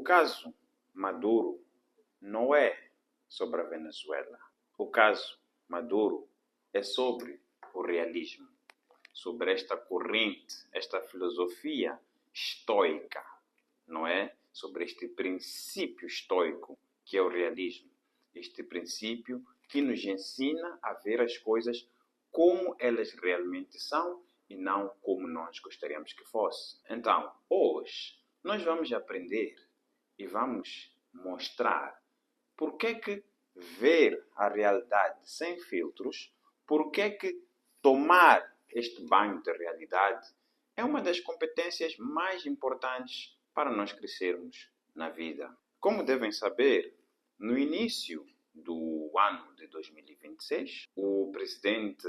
caso Maduro não é sobre a Venezuela. O caso Maduro é sobre o realismo, sobre esta corrente, esta filosofia estoica, não é? Sobre este princípio estoico que é o realismo. Este princípio que nos ensina a ver as coisas como elas realmente são e não como nós gostaríamos que fosse. Então, hoje, nós vamos aprender e vamos mostrar por que ver a realidade sem filtros, por que tomar este banho de realidade é uma das competências mais importantes para nós crescermos na vida. Como devem saber, no início do ano de 2026, o presidente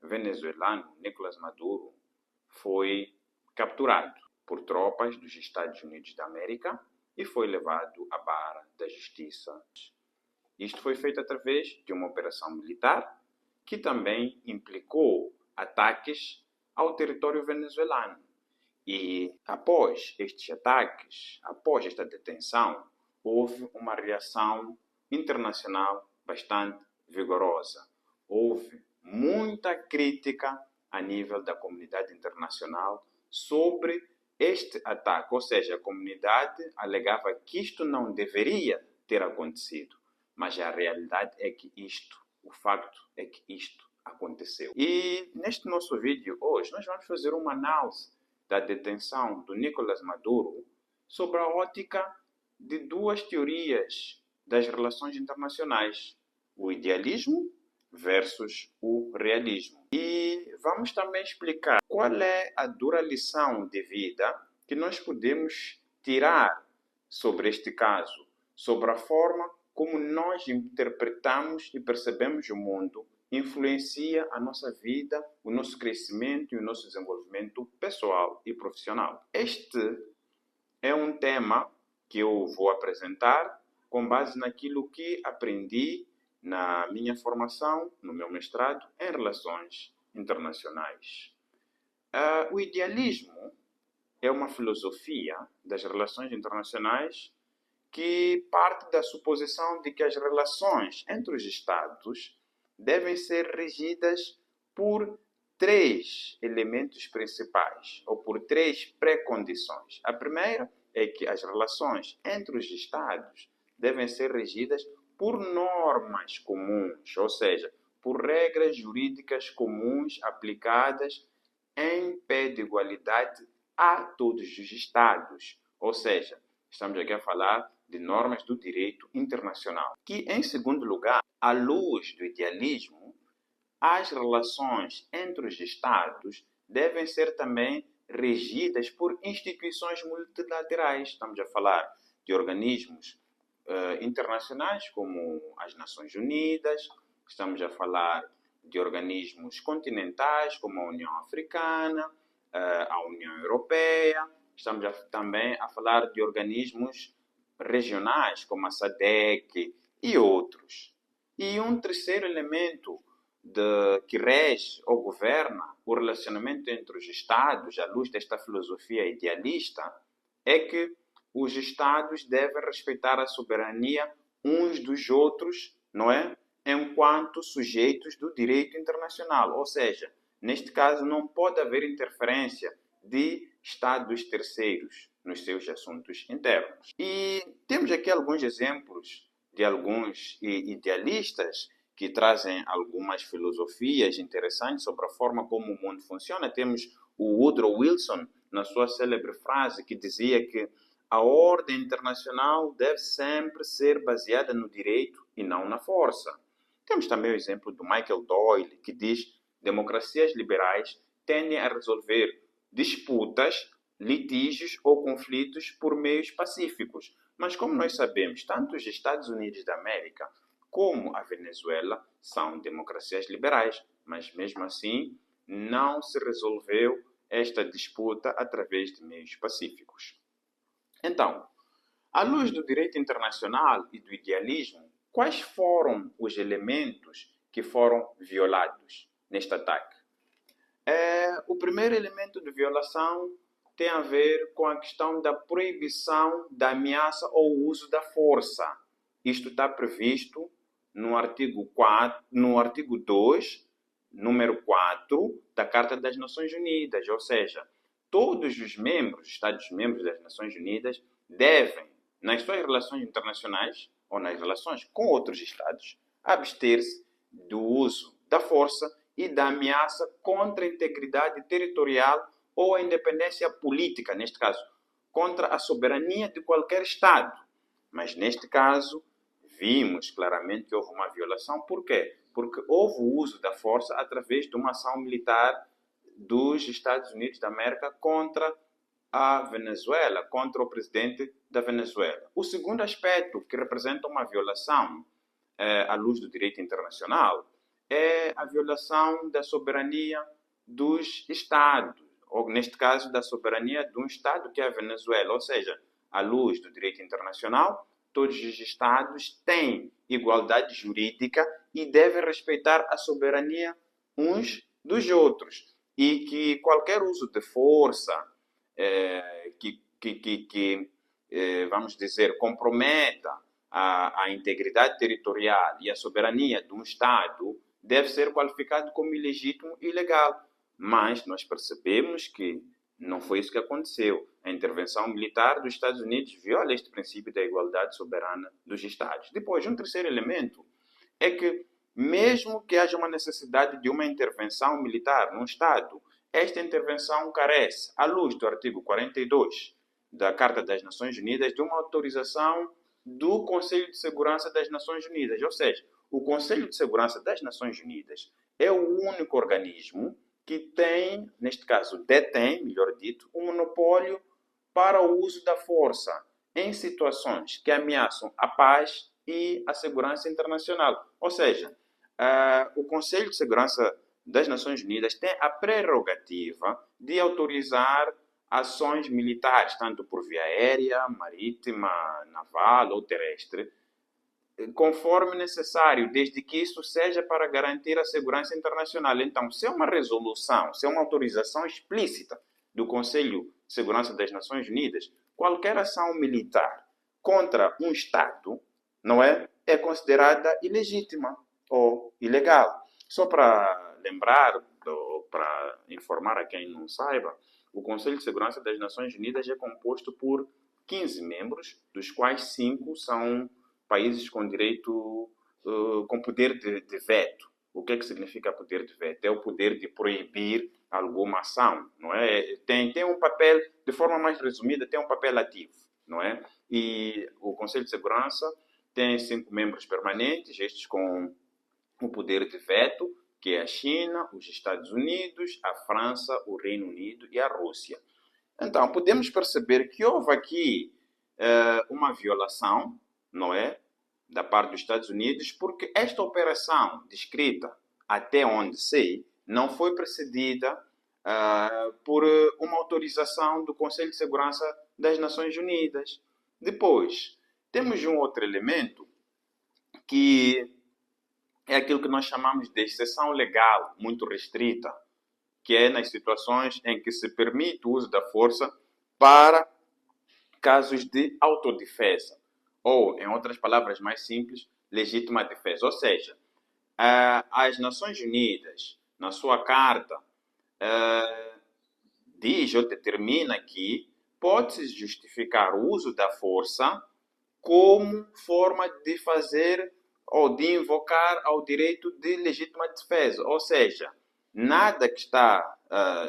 venezuelano Nicolás Maduro foi capturado por tropas dos Estados Unidos da América e foi levado à barra da justiça. Isto foi feito através de uma operação militar que também implicou ataques ao território venezuelano. E após estes ataques, após esta detenção, houve uma reação internacional bastante vigorosa. Houve muita crítica a nível da comunidade internacional sobre este ataque, ou seja, a comunidade alegava que isto não deveria ter acontecido, mas a realidade é que o facto é que isto aconteceu. E neste nosso vídeo hoje nós vamos fazer uma análise da detenção do Nicolás Maduro sobre a ótica de duas teorias das relações internacionais, o idealismo versus o realismo. E vamos também explicar qual é a dura lição de vida que nós podemos tirar sobre este caso, sobre a forma como nós interpretamos e percebemos o mundo, influencia a nossa vida, o nosso crescimento e o nosso desenvolvimento pessoal e profissional. Este é um tema que eu vou apresentar com base naquilo que aprendi na minha formação, no meu mestrado, em Relações Internacionais. O idealismo é uma filosofia das relações internacionais que parte da suposição de que as relações entre os Estados devem ser regidas por três elementos principais, ou por três pré-condições. A primeira é que as relações entre os Estados devem ser regidas por normas comuns, ou seja, por regras jurídicas comuns aplicadas em pé de igualdade a todos os Estados. Ou seja, estamos aqui a falar de normas do direito internacional. Que, em segundo lugar, à luz do idealismo, as relações entre os Estados devem ser também regidas por instituições multilaterais. Estamos a falar de organismos internacionais como as Nações Unidas, estamos a falar de organismos continentais como a União Africana, a União Europeia, estamos também a falar de organismos regionais como a SADC e outros. E um terceiro elemento que rege ou governa o relacionamento entre os Estados, à luz desta filosofia idealista, é que os Estados devem respeitar a soberania uns dos outros, não é? Enquanto sujeitos do direito internacional. Ou seja, neste caso não pode haver interferência de Estados terceiros nos seus assuntos internos. E temos aqui alguns exemplos de alguns idealistas que trazem algumas filosofias interessantes sobre a forma como o mundo funciona. Temos o Woodrow Wilson, na sua célebre frase, que dizia que a ordem internacional deve sempre ser baseada no direito e não na força. Temos também o exemplo do Michael Doyle, que diz que democracias liberais tendem a resolver disputas, litígios ou conflitos por meios pacíficos. Mas como nós sabemos, tanto os Estados Unidos da América como a Venezuela são democracias liberais, mas mesmo assim não se resolveu esta disputa através de meios pacíficos. Então, à luz do direito internacional e do idealismo, quais foram os elementos que foram violados neste ataque? O primeiro elemento de violação tem a ver com a questão da proibição da ameaça ou uso da força. Isto está previsto no artigo 4, no artigo 2, número 4 da Carta das Nações Unidas, ou seja, todos os membros, Estados-membros das Nações Unidas, devem, nas suas relações internacionais ou nas relações com outros Estados, abster-se do uso da força e da ameaça contra a integridade territorial ou a independência política, neste caso, contra a soberania de qualquer Estado. Mas, neste caso, vimos claramente que houve uma violação. Por quê? Porque houve o uso da força através de uma ação militar dos Estados Unidos da América contra a Venezuela, contra o presidente da Venezuela. O segundo aspecto que representa uma violação à luz do direito internacional é a violação da soberania dos Estados, ou neste caso da soberania de um Estado que é a Venezuela, ou seja, à luz do direito internacional, todos os Estados têm igualdade jurídica e devem respeitar a soberania uns dos outros. E que qualquer uso de força vamos dizer, comprometa a integridade territorial e a soberania de um Estado deve ser qualificado como ilegítimo e ilegal. Mas nós percebemos que não foi isso que aconteceu. A intervenção militar dos Estados Unidos viola este princípio da igualdade soberana dos Estados. Depois, um terceiro elemento é que, mesmo que haja uma necessidade de uma intervenção militar num Estado, esta intervenção carece, à luz do artigo 42 da Carta das Nações Unidas, de uma autorização do Conselho de Segurança das Nações Unidas. Ou seja, o Conselho de Segurança das Nações Unidas é o único organismo que tem, neste caso, detém, melhor dito, um monopólio para o uso da força em situações que ameaçam a paz e a segurança internacional. Ou seja, o Conselho de Segurança das Nações Unidas tem a prerrogativa de autorizar ações militares, tanto por via aérea, marítima, naval ou terrestre, conforme necessário, desde que isso seja para garantir a segurança internacional. Então, se é uma resolução, se é uma autorização explícita do Conselho de Segurança das Nações Unidas, qualquer ação militar contra um Estado, não é considerada ilegítima ou ilegal. Só para lembrar, ou para informar a quem não saiba, o Conselho de Segurança das Nações Unidas é composto por 15 membros, dos quais 5 são países com direito, com poder de veto. O que significa poder de veto? É o poder de proibir alguma ação, não é? Tem um papel, de forma mais resumida, tem um papel ativo, não é? E o Conselho de Segurança tem 5 membros permanentes, estes com o poder de veto, que é a China, os Estados Unidos, a França, o Reino Unido e a Rússia. Então, podemos perceber que houve aqui uma violação, não é, da parte dos Estados Unidos, porque esta operação descrita, até onde sei, não foi precedida por uma autorização do Conselho de Segurança das Nações Unidas. Depois, temos um outro elemento que é aquilo que nós chamamos de exceção legal muito restrita, que é nas situações em que se permite o uso da força para casos de autodefesa, ou, em outras palavras mais simples, legítima defesa. Ou seja, as Nações Unidas, na sua carta, diz ou determina que pode-se justificar o uso da força como forma de fazer ou de invocar ao direito de legítima defesa. Ou seja, nada que está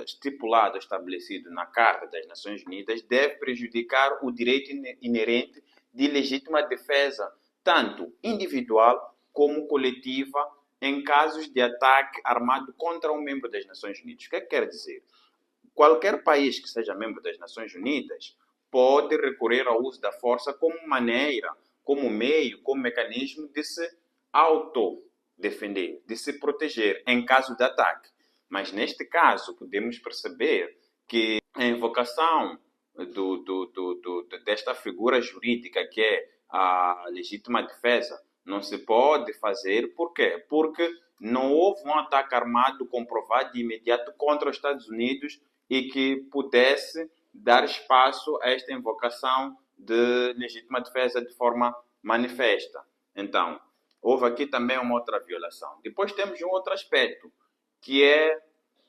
estipulado, estabelecido na Carta das Nações Unidas deve prejudicar o direito inerente de legítima defesa, tanto individual como coletiva, em casos de ataque armado contra um membro das Nações Unidas. O que quer dizer? Qualquer país que seja membro das Nações Unidas pode recorrer ao uso da força como maneira, como meio, como mecanismo de se autodefender, de se proteger em caso de ataque. Mas neste caso podemos perceber que a invocação desta figura jurídica que é a legítima defesa não se pode fazer. Por quê? Porque não houve um ataque armado comprovado de imediato contra os Estados Unidos e que pudesse dar espaço a esta invocação de legítima defesa de forma manifesta. Então, houve aqui também uma outra violação. Depois temos um outro aspecto, que é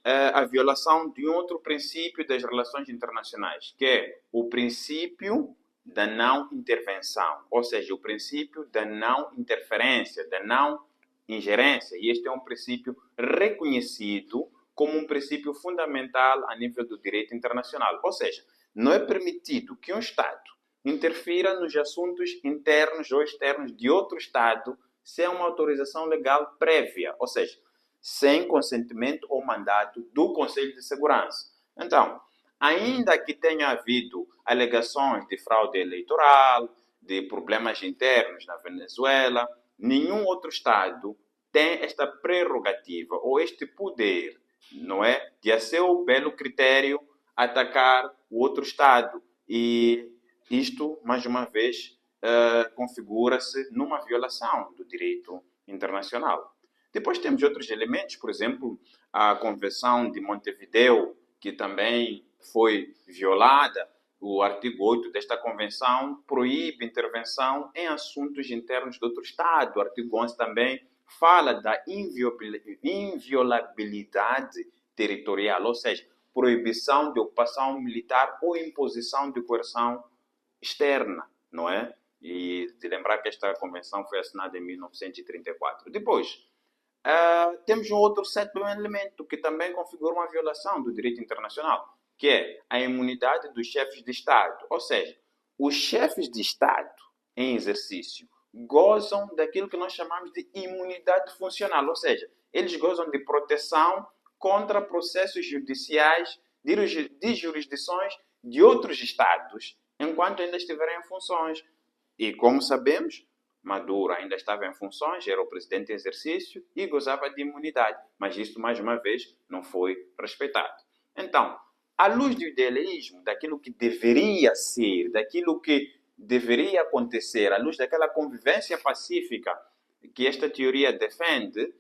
a violação de um outro princípio das relações internacionais, que é o princípio da não intervenção, ou seja, o princípio da não interferência, da não ingerência. E este é um princípio reconhecido como um princípio fundamental a nível do direito internacional. Ou seja, não é permitido que um Estado interfira nos assuntos internos ou externos de outro Estado sem uma autorização legal prévia, ou seja, sem consentimento ou mandato do Conselho de Segurança. Então, ainda que tenha havido alegações de fraude eleitoral, de problemas internos na Venezuela, nenhum outro Estado tem esta prerrogativa ou este poder, não é, de a seu belo critério atacar o outro Estado. E isto, mais uma vez, configura-se numa violação do direito internacional. Depois temos outros elementos, por exemplo, a Convenção de Montevideo, que também foi violada. O artigo 8 desta Convenção proíbe intervenção em assuntos internos de outro Estado. O artigo 11 também fala da inviolabilidade territorial, ou seja, proibição de ocupação militar ou imposição de coerção externa, não é? E de lembrar que esta convenção foi assinada em 1934. Depois, temos um outro sétimo elemento que também configura uma violação do direito internacional, que é a imunidade dos chefes de Estado. Ou seja, os chefes de Estado em exercício gozam daquilo que nós chamamos de imunidade funcional, ou seja, eles gozam de proteção contra processos judiciais de jurisdições de outros Estados, enquanto ainda estiverem em funções. E como sabemos, Maduro ainda estava em funções, era o presidente em exercício e gozava de imunidade, mas isso, mais uma vez, não foi respeitado. Então, à luz do idealismo, daquilo que deveria ser, daquilo que deveria acontecer, à luz daquela convivência pacífica que esta teoria defende,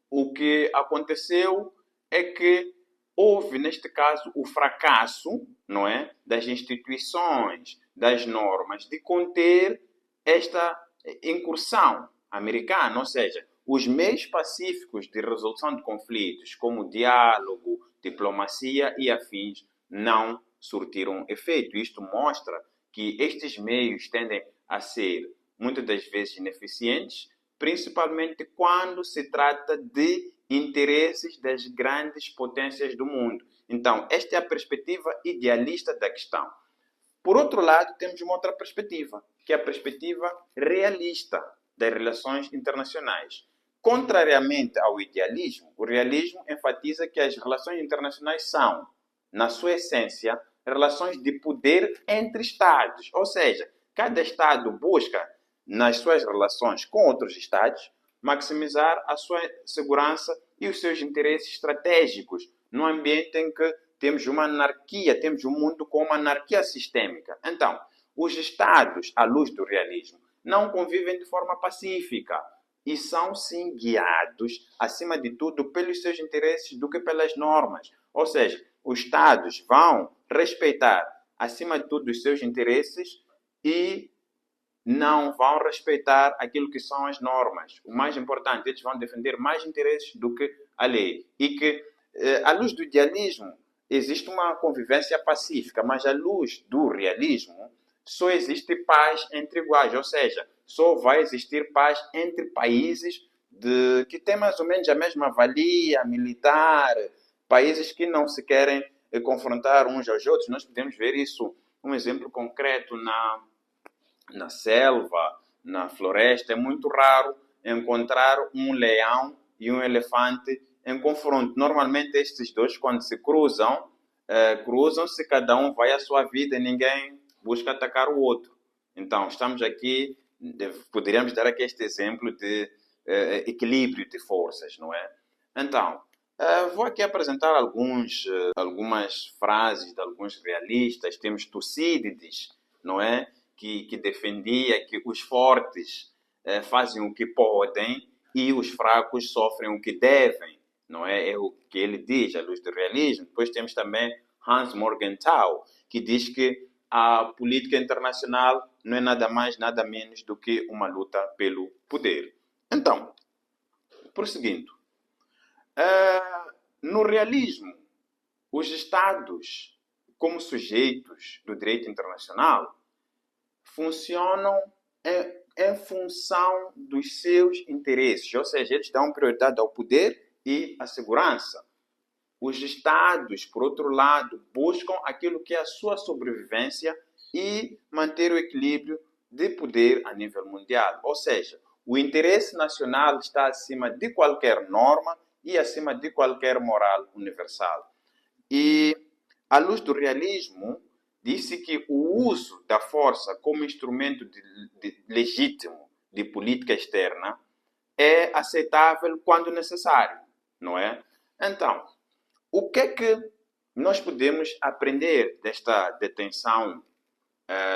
o que aconteceu é que houve, neste caso, o fracasso, não é, das instituições, das normas, de conter esta incursão americana, ou seja, os meios pacíficos de resolução de conflitos, como diálogo, diplomacia e afins, não surtiram efeito. Isto mostra que estes meios tendem a ser, muitas das vezes, ineficientes, principalmente quando se trata de interesses das grandes potências do mundo. Então, esta é a perspectiva idealista da questão. Por outro lado, temos uma outra perspectiva, que é a perspectiva realista das relações internacionais. Contrariamente ao idealismo, o realismo enfatiza que as relações internacionais são, na sua essência, relações de poder entre Estados. Ou seja, cada Estado busca, nas suas relações com outros Estados, maximizar a sua segurança e os seus interesses estratégicos, num ambiente em que temos uma anarquia, temos um mundo com uma anarquia sistêmica. Então, os Estados, à luz do realismo, não convivem de forma pacífica e são, sim, guiados, acima de tudo, pelos seus interesses do que pelas normas. Ou seja, os Estados vão respeitar, acima de tudo, os seus interesses e não vão respeitar aquilo que são as normas. O mais importante, eles vão defender mais interesses do que a lei. E que, à luz do idealismo, existe uma convivência pacífica, mas à luz do realismo, só existe paz entre iguais, ou seja, só vai existir paz entre países que têm mais ou menos a mesma valia militar, países que não se querem confrontar uns aos outros. Nós podemos ver isso, um exemplo concreto na selva, na floresta. É muito raro encontrar um leão e um elefante em confronto. Normalmente estes dois, quando se cruzam, cruzam-se, cada um vai à sua vida e ninguém busca atacar o outro. Então, estamos aqui, poderíamos dar aqui este exemplo de equilíbrio de forças, não é? Então, vou aqui apresentar algumas frases de alguns realistas. Temos Tucídides, não é? Que defendia que os fortes fazem o que podem e os fracos sofrem o que devem. não é? É o que ele diz, à luz do realismo. Depois temos também Hans Morgenthau, que diz que a política internacional não é nada mais, nada menos do que uma luta pelo poder. Então, prosseguindo, no realismo, os Estados, como sujeitos do direito internacional, funcionam em função dos seus interesses, ou seja, eles dão prioridade ao poder e à segurança. Os Estados, por outro lado, buscam aquilo que é a sua sobrevivência e manter o equilíbrio de poder a nível mundial. Ou seja, o interesse nacional está acima de qualquer norma e acima de qualquer moral universal. E, à luz do realismo, disse que o uso da força como instrumento legítimo de política externa é aceitável quando necessário, não é? Então, o que é que nós podemos aprender desta detenção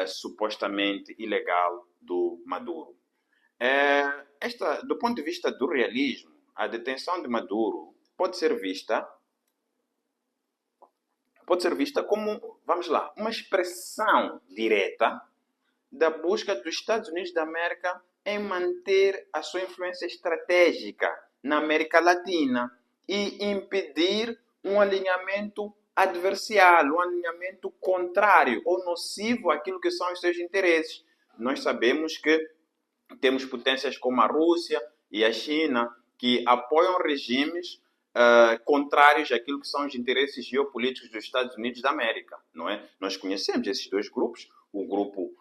supostamente ilegal do Maduro? Do ponto de vista do realismo, a detenção de Maduro pode ser vista como, vamos lá, uma expressão direta da busca dos Estados Unidos da América em manter a sua influência estratégica na América Latina e impedir um alinhamento adversarial, um alinhamento contrário ou nocivo àquilo que são os seus interesses. Nós sabemos que temos potências como a Rússia e a China que apoiam regimes contrários àquilo que são os interesses geopolíticos dos Estados Unidos da América, não é? Nós conhecemos esses dois grupos, o grupo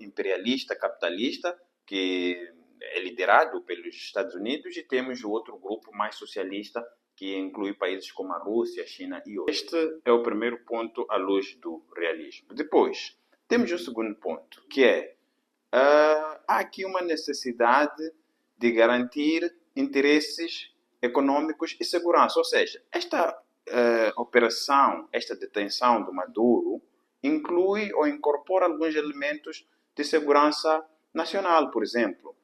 imperialista, capitalista, que é liderado pelos Estados Unidos, e temos o outro grupo mais socialista, que inclui países como a Rússia, a China e outros. Este é o primeiro ponto à luz do realismo. Depois, temos o segundo ponto, que é há aqui uma necessidade de garantir interesses econômicos e segurança. Ou seja, esta operação, esta detenção do Maduro, inclui ou incorpora alguns elementos de segurança nacional, por exemplo,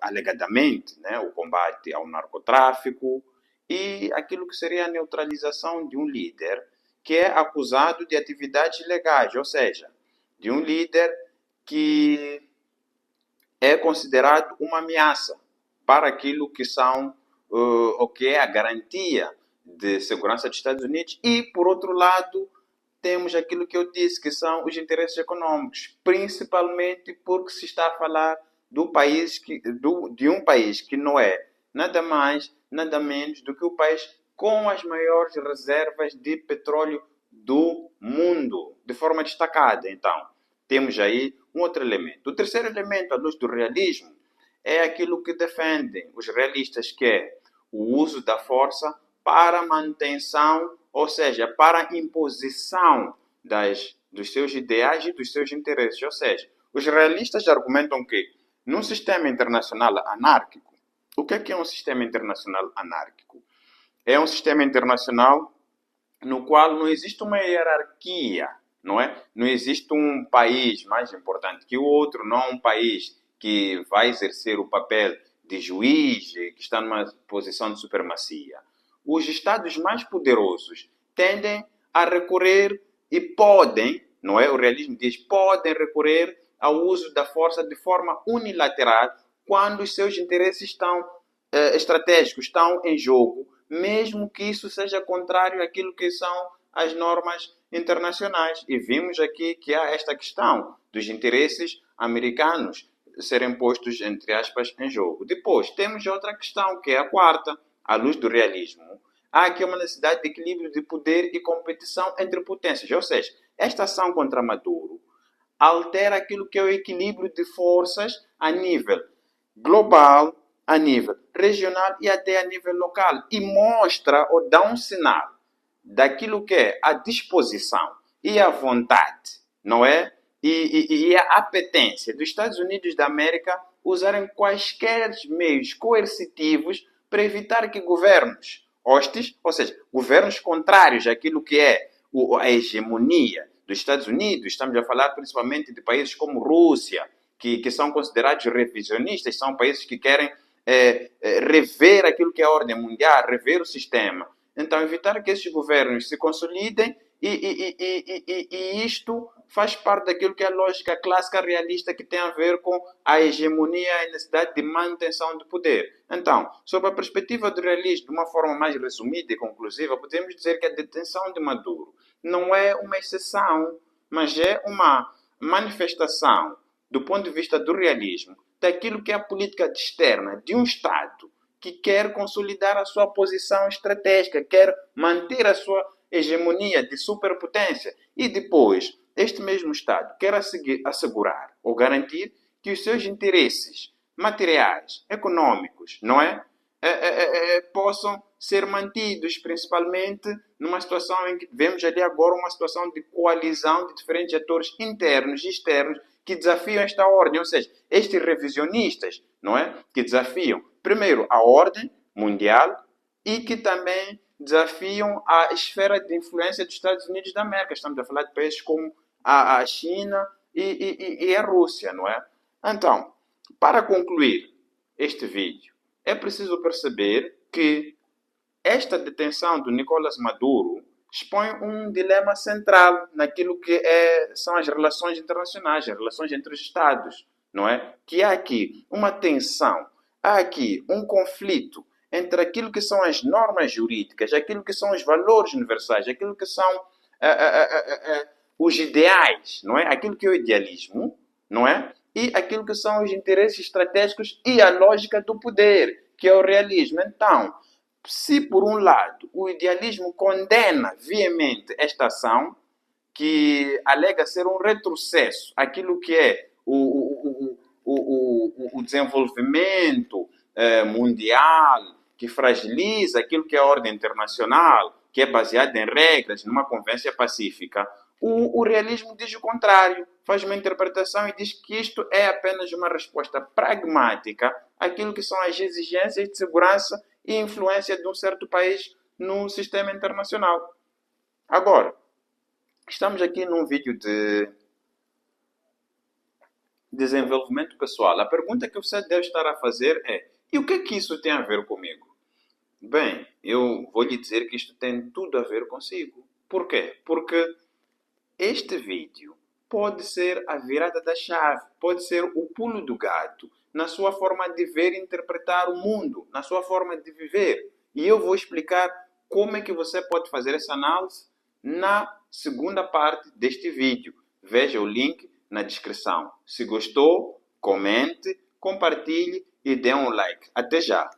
alegadamente, né, o combate ao narcotráfico e aquilo que seria a neutralização de um líder que é acusado de atividades ilegais, ou seja, de um líder que é considerado uma ameaça para aquilo que são o que é a garantia de segurança dos Estados Unidos e, por outro lado, temos aquilo que eu disse, que são os interesses econômicos, principalmente porque se está a falar de um país que não é nada mais, nada menos do que o país com as maiores reservas de petróleo do mundo, de forma destacada. Então, temos aí um outro elemento. O terceiro elemento, à luz do realismo, é aquilo que defendem os realistas, que é o uso da força para manutenção, ou seja, para imposição dos seus ideais e dos seus interesses. Ou seja, os realistas argumentam que num sistema internacional anárquico, o que é um sistema internacional anárquico? É um sistema internacional no qual não existe uma hierarquia, não é? Não existe um país mais importante que o outro, não um país que vai exercer o papel de juiz, que está numa posição de supremacia. Os Estados mais poderosos tendem a recorrer e podem, não é? O realismo diz, podem recorrer ao uso da força de forma unilateral quando os seus interesses estratégicos estão em jogo, mesmo que isso seja contrário àquilo que são as normas internacionais. E vimos aqui que há esta questão dos interesses americanos serem postos, entre aspas, em jogo. Depois, temos outra questão, que é a quarta, à luz do realismo. Há aqui uma necessidade de equilíbrio de poder e competição entre potências. Ou seja, esta ação contra Maduro altera aquilo que é o equilíbrio de forças a nível global, a nível regional e até a nível local. E mostra ou dá um sinal daquilo que é a disposição e a vontade, não é? E a apetência dos Estados Unidos da América usarem quaisquer meios coercitivos para evitar que governos hostis, ou seja, governos contrários àquilo que é a hegemonia dos Estados Unidos, estamos a falar principalmente de países como Rússia, que são considerados revisionistas, são países que querem rever aquilo que é a ordem mundial, rever o sistema. Então, evitar que esses governos se consolidem e isto faz parte daquilo que é a lógica clássica realista que tem a ver com a hegemonia e a necessidade de manutenção do poder. Então, sob a perspectiva do realismo, de uma forma mais resumida e conclusiva, podemos dizer que a detenção de Maduro não é uma exceção, mas é uma manifestação, do ponto de vista do realismo, daquilo que é a política externa de um Estado que quer consolidar a sua posição estratégica, quer manter a sua hegemonia de superpotência e depois este mesmo Estado quer assegurar ou garantir que os seus interesses materiais, econômicos, não é? Possam ser mantidos, principalmente numa situação em que vemos ali agora uma situação de coalizão de diferentes atores internos e externos que desafiam esta ordem, ou seja, estes revisionistas, não é? Que desafiam, primeiro, a ordem mundial e que também desafiam a esfera de influência dos Estados Unidos da América. Estamos a falar de países como a China e a Rússia, não é? Então, para concluir este vídeo, é preciso perceber que esta detenção do Nicolás Maduro expõe um dilema central naquilo que são as relações internacionais, as relações entre os Estados, não é? Que há aqui uma tensão, há aqui um conflito entre aquilo que são as normas jurídicas, aquilo que são os valores universais, aquilo que são os ideais, não é? Aquilo que é o idealismo, não é? E aquilo que são os interesses estratégicos e a lógica do poder, que é o realismo. Então, se por um lado o idealismo condena veemente esta ação, que alega ser um retrocesso àquilo que é o desenvolvimento mundial, que fragiliza aquilo que é a ordem internacional, que é baseada em regras, numa convivência pacífica, o realismo diz o contrário, faz uma interpretação e diz que isto é apenas uma resposta pragmática àquilo que são as exigências de segurança e influência de um certo país no sistema internacional. Agora, estamos aqui num vídeo de desenvolvimento pessoal. A pergunta que você deve estar a fazer é: e o que é que isso tem a ver comigo? Bem, eu vou lhe dizer que isto tem tudo a ver consigo. Por quê? Porque este vídeo pode ser a virada da chave, pode ser o pulo do gato na sua forma de ver e interpretar o mundo, na sua forma de viver. E eu vou explicar como é que você pode fazer essa análise na segunda parte deste vídeo. Veja o link na descrição. Se gostou, comente, compartilhe e dê um like. Até já!